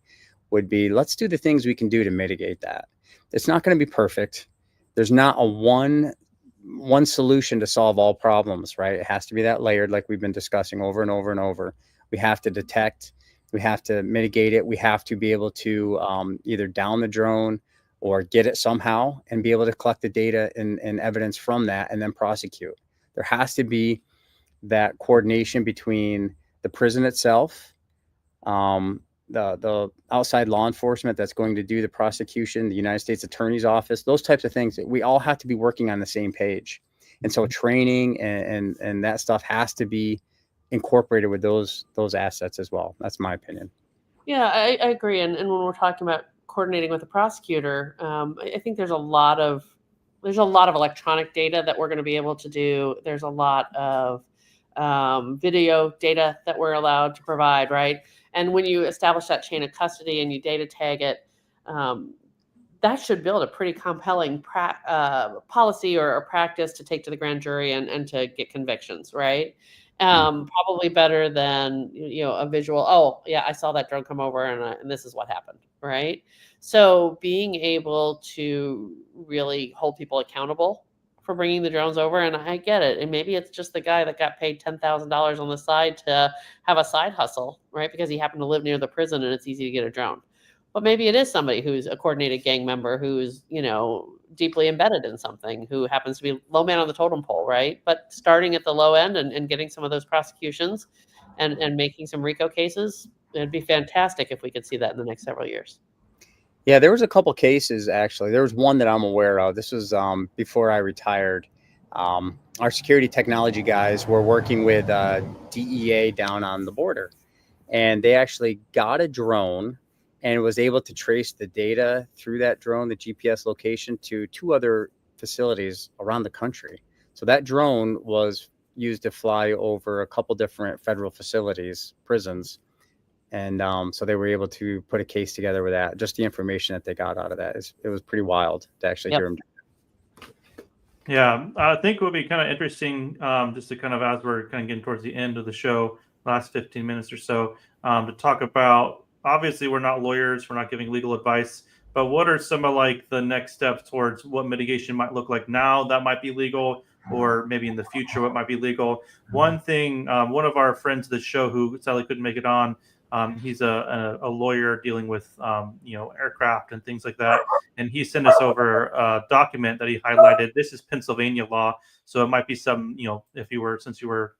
would be, let's do the things we can do to mitigate that. It's not going to be perfect. There's not a one solution to solve all problems, right? It has to be that layered, like we've been discussing over and over and over. We have to detect, we have to mitigate it. We have to be able to either down the drone or get it somehow and be able to collect the data and evidence from that and then prosecute. There has to be that coordination between the prison itself, the outside law enforcement that's going to do the prosecution, the United States Attorney's Office, those types of things. That we all have to be working on the same page. And so training and that stuff has to be incorporated with those assets as well. That's my opinion. Yeah, I agree. And when we're talking about coordinating with the prosecutor, I think there's a lot of electronic data that we're going to be able to do. There's a lot of video data that we're allowed to provide, right? And when you establish that chain of custody and you data tag it, that should build a pretty compelling policy or practice to take to the grand jury and to get convictions, right? Probably better than a visual. Oh, yeah, I saw that drone come over and this is what happened, right? So being able to really hold people accountable for bringing the drones over, and I get it. And maybe it's just the guy that got paid $10,000 on the side to have a side hustle, right? Because he happened to live near the prison and it's easy to get a drone. But maybe it is somebody who's a coordinated gang member who's, deeply embedded in something, who happens to be low man on the totem pole, right? But starting at the low end and getting some of those prosecutions and making some RICO cases, it'd be fantastic if we could see that in the next several years. Yeah, there was a couple cases, actually. There was one that I'm aware of. This was before I retired. Our security technology guys were working with DEA down on the border, and they actually got a drone and was able to trace the data through that drone, the GPS location, to 2 other facilities around the country. So that drone was used to fly over a couple different federal facilities, prisons. And so they were able to put a case together with that. Just the information that they got out of that, it was pretty wild to actually hear them. Yeah, I think it would be kind of interesting, just to kind of, as we're kind of getting towards the end of the show, last 15 minutes or so, to talk about, obviously we're not lawyers, we're not giving legal advice, but what are some of like the next steps towards what mitigation might look like now that might be legal, or maybe in the future what might be legal? One thing, one of our friends of the show who sadly couldn't make it on, he's a lawyer dealing with aircraft and things like that, and he sent us over a document that he highlighted. This is Pennsylvania law, so it might be some, if you were, since you were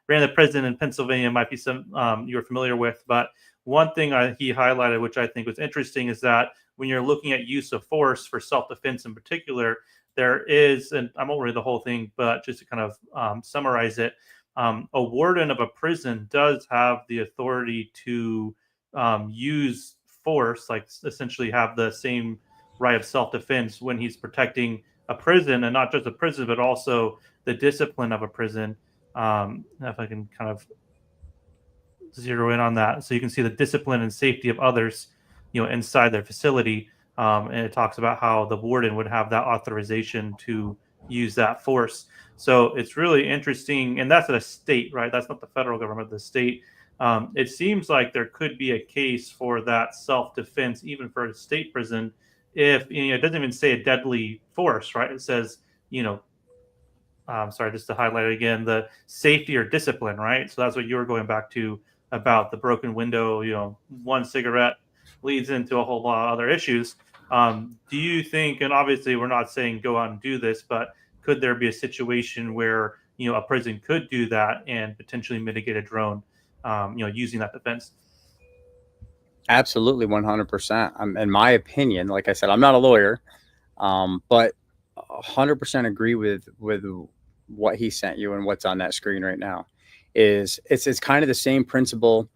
ran the prison in Pennsylvania, it might be some you're familiar with. But one thing he highlighted, which I think was interesting, is that when you're looking at use of force for self-defense in particular, there is, and I won't read the whole thing, but just to kind of summarize it, a warden of a prison does have the authority to use force, like essentially have the same right of self-defense when he's protecting a prison, and not just a prison, but also the discipline of a prison. If I can kind of zero in on that, so you can see the discipline and safety of others, inside their facility. And it talks about how the warden would have that authorization to use that force. So it's really interesting, and that's at a state, right? That's not the federal government, the state. It seems like there could be a case for that self-defense, even for a state prison, if it doesn't even say a deadly force, right? It says, sorry, just to highlight it again, the safety or discipline, right? So that's what you were going back to about the broken window. One cigarette leads into a whole lot of other issues. Do you think, and obviously we're not saying go out and do this, but could there be a situation where a prison could do that and potentially mitigate a drone, using that defense? Absolutely, 100%. In my opinion, like I said, I'm not a lawyer, but 100% agree with what he sent you and what's on that screen right now. It's kind of the same principle.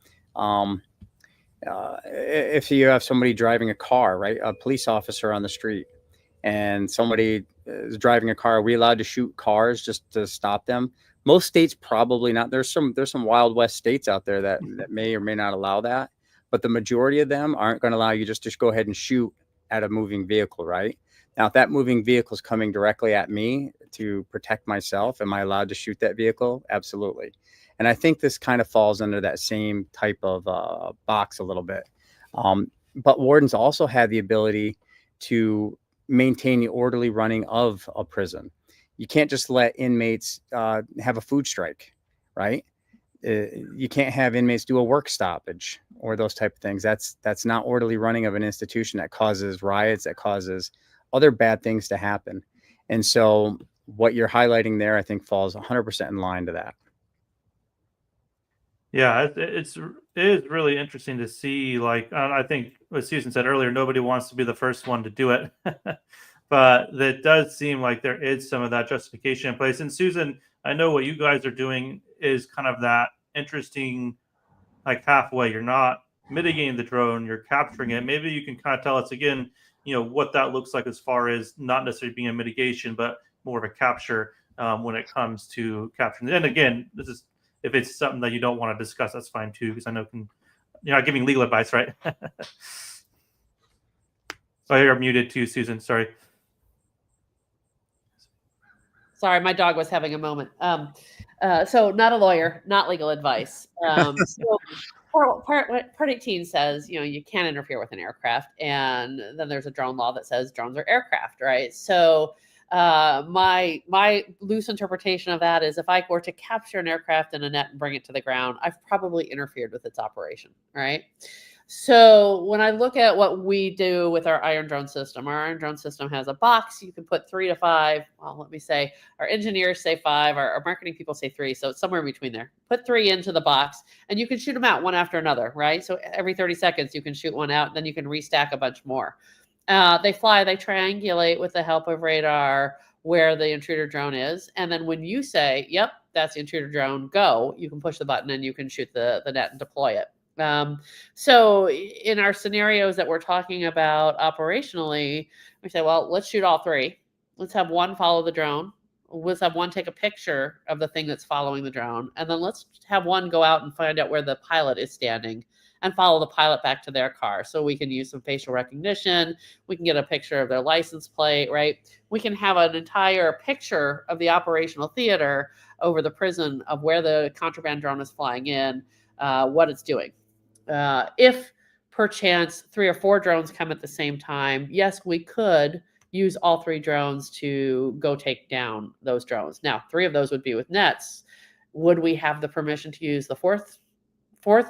If you have somebody driving a car, right, a police officer on the street, and somebody is driving a car, are we allowed to shoot cars just to stop them? Most states probably not. There's some Wild West states out there that may or may not allow that, but the majority of them aren't going to allow you just to go ahead and shoot at a moving vehicle, right? Now, if that moving vehicle is coming directly at me to protect myself, am I allowed to shoot that vehicle? Absolutely. And I think this kind of falls under that same type of box a little bit. But wardens also have the ability to maintain the orderly running of a prison. You can't just let inmates have a food strike, right? You can't have inmates do a work stoppage or those type of things. That's not orderly running of an institution. That causes riots, that causes other bad things to happen. And so what you're highlighting there, I think, falls 100% in line to that. Yeah, it is really interesting to see. Like, I think what Susan said earlier, nobody wants to be the first one to do it, but it does seem like there is some of that justification in place. And Susan, I know what you guys are doing is kind of that interesting, like halfway. You're not mitigating the drone, you're capturing it. Maybe you can kind of tell us again, what that looks like as far as not necessarily being a mitigation, but more of a capture when it comes to capturing. And again, this is, if it's something that you don't want to discuss, that's fine too, because I know you're not giving legal advice, right? Oh, you're muted too, Susan. Sorry. Sorry, my dog was having a moment. So not a lawyer, not legal advice. So Part 18 says, you can't interfere with an aircraft. And then there's a drone law that says drones are aircraft, right? So my loose interpretation of that is if I were to capture an aircraft in a net and bring it to the ground, I've probably interfered with its operation, right? So when I look at what we do with our Iron Drone system, our Iron Drone system has a box. You can put 3 to 5. Well, let me say our engineers say 5, our marketing people say 3. So it's somewhere in between there. Put 3 into the box and you can shoot them out one after another, right? So every 30 seconds, you can shoot one out and then you can restack a bunch more. They fly, they triangulate with the help of radar where the intruder drone is. And then when you say, yep, that's the intruder drone, go, you can push the button and you can shoot the net and deploy it. So in our scenarios that we're talking about operationally, we say, well, let's shoot all 3. Let's have one follow the drone. Let's have one take a picture of the thing that's following the drone. And then let's have one go out and find out where the pilot is standing and follow the pilot back to their car. So we can use some facial recognition. We can get a picture of their license plate, right? We can have an entire picture of the operational theater over the prison of where the contraband drone is flying in, what it's doing. If perchance 3 or 4 drones come at the same time, yes, we could use all 3 drones to go take down those drones. Now, 3 of those would be with nets. Would we have the permission to use the fourth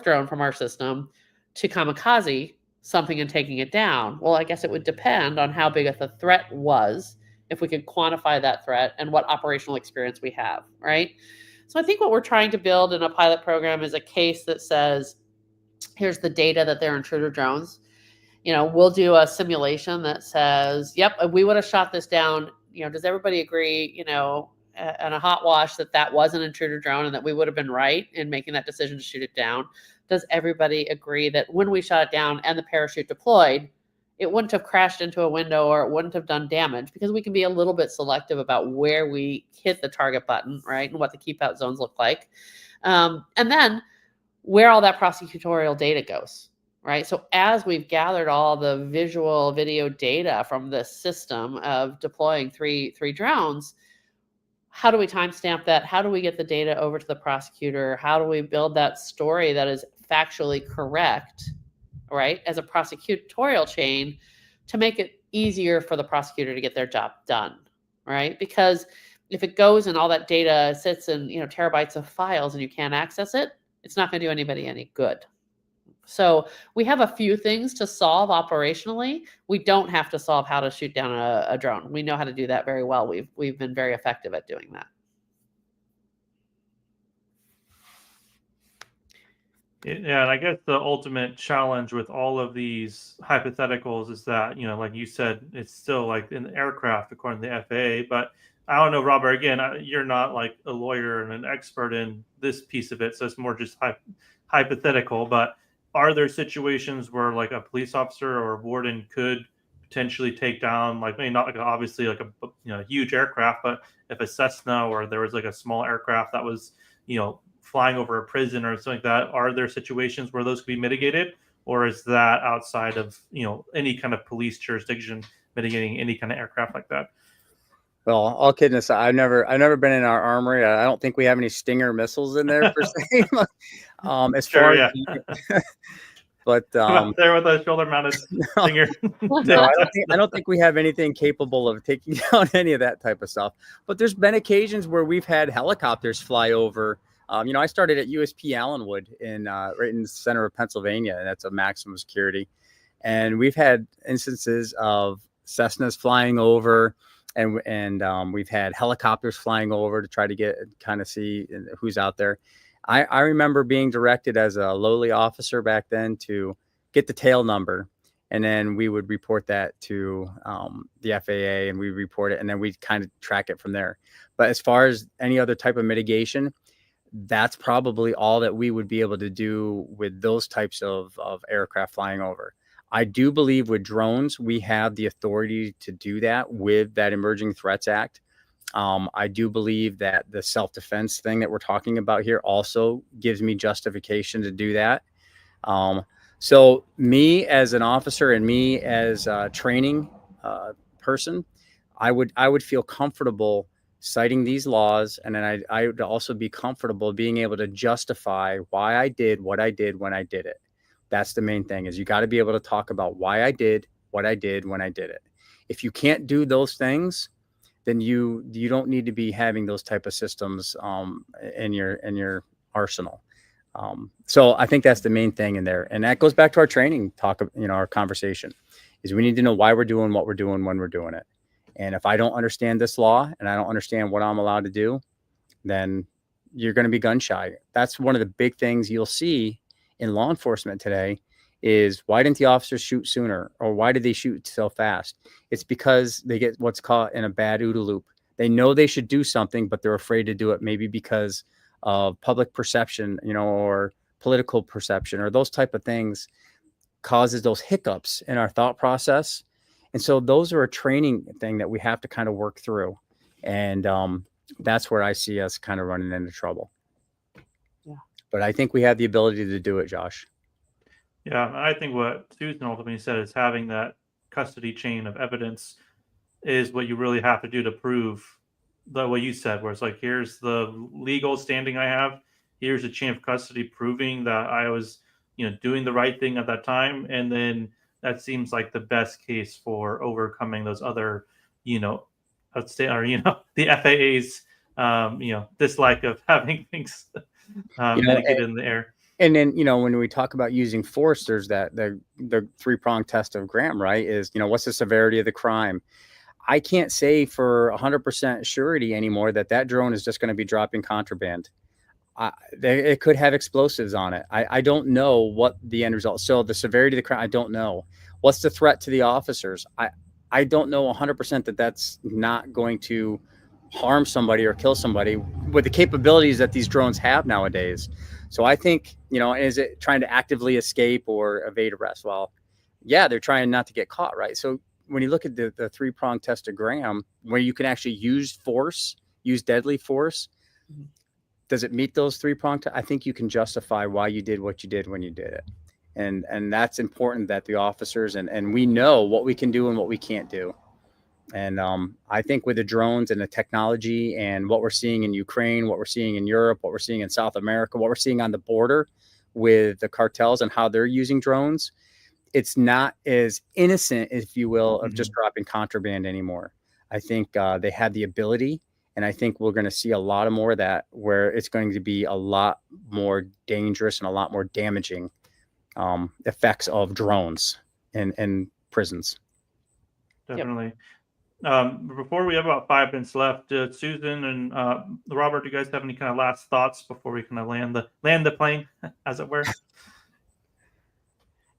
drone from our system to kamikaze something and taking it down? Well, I guess it would depend on how big of the threat was, if we could quantify that threat and what operational experience we have, right? So I think what we're trying to build in a pilot program is a case that says, here's the data that they're intruder drones. We'll do a simulation that says, yep, we would have shot this down. Does everybody agree, and a hot wash that was an intruder drone and that we would have been right in making that decision to shoot it down? Does everybody agree that when we shot it down and the parachute deployed, it wouldn't have crashed into a window or it wouldn't have done damage? Because we can be a little bit selective about where we hit the target button, right? And what the keep out zones look like. And then where all that prosecutorial data goes, right? So as we've gathered all the visual video data from this system of deploying three drones, how do we timestamp that? How do we get the data over to the prosecutor? How do we build that story that is factually correct, right, as a prosecutorial chain to make it easier for the prosecutor to get their job done, right? Because if it goes and all that data sits in, terabytes of files and you can't access it, it's not going to do anybody any good. So we have a few things to solve operationally. We don't have to solve how to shoot down a drone. We know how to do that very well. We've been very effective at doing that. Yeah, and I guess the ultimate challenge with all of these hypotheticals is that, like you said, it's still like an aircraft according to the FAA. But I don't know, Robert, again, you're not like a lawyer and an expert in this piece of it, so it's more just hypothetical. But are there situations where like a police officer or a warden could potentially take down, like, maybe not like obviously like a huge aircraft, but if a Cessna or there was like a small aircraft that was flying over a prison or something like that, are there situations where those could be mitigated, or is that outside of any kind of police jurisdiction mitigating any kind of aircraft like that? Well, all kidding aside, I've never been in our armory. I don't think we have any Stinger missiles in there per se. As Sure, far yeah. as, but there with a shoulder-mounted Stinger. No, I don't think we have anything capable of taking down any of that type of stuff. But there's been occasions where we've had helicopters fly over. I started at USP Allenwood right in the center of Pennsylvania, and that's a maximum security. And we've had instances of Cessnas flying over, and we've had helicopters flying over to try to kind of see who's out there. I remember being directed as a lowly officer back then to get the tail number, and then we would report that to the FAA, and we report it, and then we'd kind of track it from there. But as far as any other type of mitigation, that's probably all that we would be able to do with those types of aircraft flying over. I do believe with drones, we have the authority to do that with that Emerging Threats Act. I do believe that the self-defense thing that we're talking about here also gives me justification to do that. So me as an officer and me as a training person, I would feel comfortable citing these laws, and then I would also be comfortable being able to justify why I did what I did when I did it. That's the main thing, is you got to be able to talk about why I did what I did when I did it. If you can't do those things, then you don't need to be having those type of systems in your arsenal. So I think that's the main thing in there, and that goes back to our training talk. Our conversation is we need to know why we're doing what we're doing when we're doing it. And if I don't understand this law and I don't understand what I'm allowed to do, then you're going to be gun shy. That's one of the big things you'll see in law enforcement today is, why didn't the officers shoot sooner, or why did they shoot so fast? It's because they get what's caught in a bad OODA loop. They know they should do something, but they're afraid to do it, maybe because of public perception, or political perception, or those type of things causes those hiccups in our thought process. And so those are a training thing that we have to kind of work through. And that's where I see us kind of running into trouble. Yeah. But I think we have the ability to do it, Josh. Yeah, I think what Susan ultimately said is having that custody chain of evidence is what you really have to do to prove what you said, where it's like, here's the legal standing I have, here's a chain of custody proving that I was, doing the right thing at that time. And then that seems like the best case for overcoming those other, the FAA's, dislike of having things mitigated in the air. And then, when we talk about using force, there's that the 3-pronged test of Graham, right? Is, what's the severity of the crime? I can't say for 100% surety anymore that drone is just going to be dropping contraband. It could have explosives on it. I don't know what the end result. So the severity of the crime, I don't know. What's the threat to the officers? I don't know 100% that that's not going to harm somebody or kill somebody with the capabilities that these drones have nowadays. So I think, is it trying to actively escape or evade arrest? Well, yeah, they're trying not to get caught, right? So when you look at the 3-pronged test of Graham, where you can actually use deadly force, does it meet those 3-pronged? I think you can justify why you did what you did when you did it. And that's important, that the officers and we know what we can do and what we can't do. And I think with the drones and the technology and what we're seeing in Ukraine, what we're seeing in Europe, what we're seeing in South America, what we're seeing on the border with the cartels and how they're using drones, it's not as innocent, if you will, of just dropping contraband anymore. I think they had the ability, and I think we're going to see a lot of more of that, where it's going to be a lot more dangerous and a lot more damaging effects of drones in prisons. Definitely. Before we have about 5 minutes left, Susan and Robert, do you guys have any kind of last thoughts before we kind of land the plane, as it were?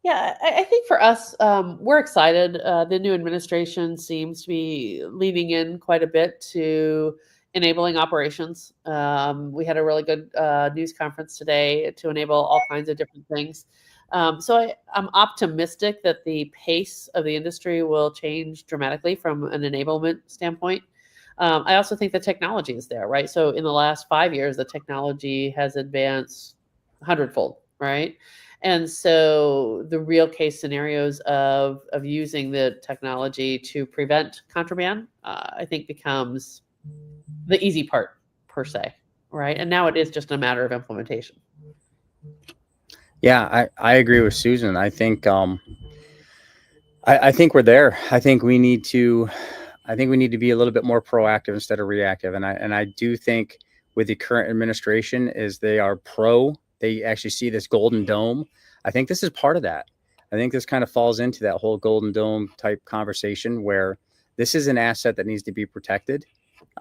Yeah, I think for us, we're excited. The new administration seems to be leaning in quite a bit to enabling operations. We had a really good news conference today to enable all kinds of different things. So I'm optimistic that the pace of the industry will change dramatically from an enablement standpoint. I also think the technology is there, right? So in the last 5 years, the technology has advanced 100-fold, right? And so the real case scenarios of using the technology to prevent contraband, I think becomes the easy part per se, right? And now it is just a matter of implementation. Yeah, I agree with Susan. I think I think we're there. I think we need to be a little bit more proactive instead of reactive. And I do think with the current administration is they are they actually see this Golden Dome. I think this is part of that. I think this kind of falls into that whole Golden Dome type conversation where this is an asset that needs to be protected.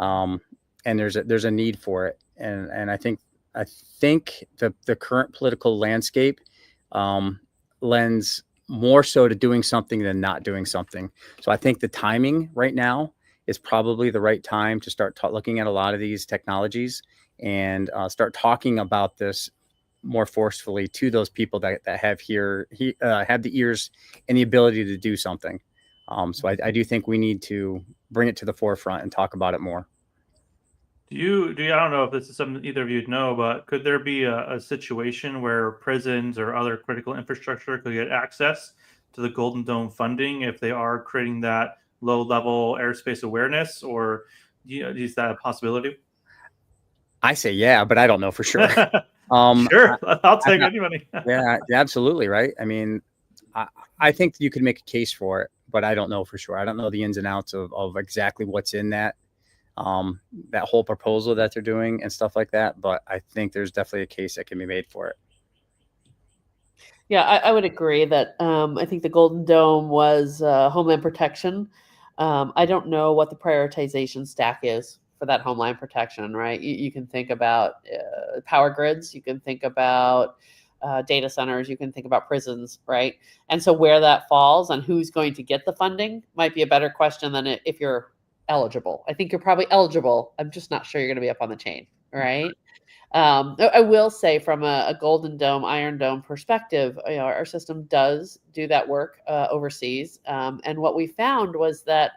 And there's a need for it. And I think the current political landscape lends more so to doing something than not doing something. So I think the timing right now is probably the right time to start looking at a lot of these technologies and start talking about this more forcefully to those people that have have the ears and the ability to do something. So I do think we need to bring it to the forefront and talk about it more. I don't know if this is something either of you know, but could there be a situation where prisons or other critical infrastructure could get access to the Golden Dome funding if they are creating that low-level airspace awareness, or is that a possibility? I say yeah, but I don't know for sure. Sure, I'll take any money. Yeah, absolutely, right. I mean, I think you could make a case for it, but I don't know for sure. I don't know the ins and outs of exactly what's in that whole proposal that they're doing and stuff like that. But I think there's definitely a case that can be made for it. Yeah, I would agree that I think the Golden Dome was Homeland Protection. I don't know what the prioritization stack is for that Homeland Protection, right? You can think about power grids, you can think about data centers, you can think about prisons, right? And so where that falls and who's going to get the funding might be a better question than if you're eligible. I think you're probably eligible. I'm just not sure you're going to be up on the chain, right? I will say from a Golden Dome, Iron Dome perspective, our system does do that work overseas. And what we found was that,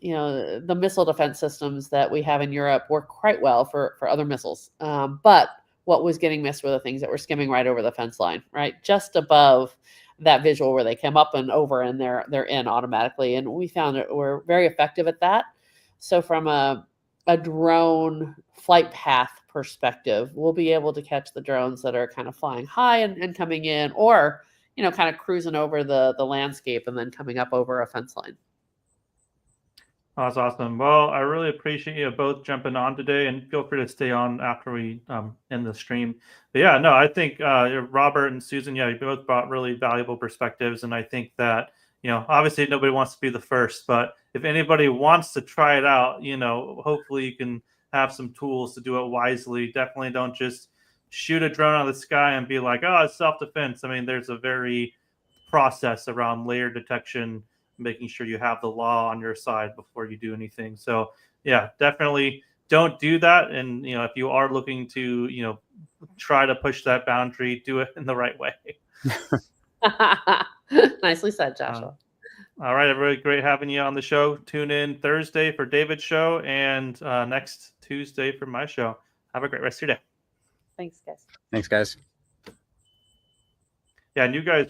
the missile defense systems that we have in Europe work quite well for other missiles. But what was getting missed were the things that were skimming right over the fence line, right? Just above that visual where they come up and over and they're in automatically. And we found that we're very effective at that. So from a drone flight path perspective, we'll be able to catch the drones that are kind of flying high and coming in, or kind of cruising over the landscape and then coming up over a fence line. That's awesome. Well, I really appreciate you both jumping on today, and feel free to stay on after we end the stream. But yeah, no, I think Robert and Susan, you both brought really valuable perspectives, and I think that obviously nobody wants to be the first, but if anybody wants to try it out, hopefully you can have some tools to do it wisely. Definitely don't just shoot a drone out of the sky and be like, oh, it's self-defense. I mean, there's a very process around layer detection, making sure you have the law on your side before you do anything. So yeah, definitely don't do that. And if you are looking to try to push that boundary, do it in the right way. Nicely said, Joshua. All right, everybody, great having you on the show. Tune in Thursday for David's show and next Tuesday for my show. Have a great rest of your day. Thanks, guys. Thanks, guys. Yeah, and you guys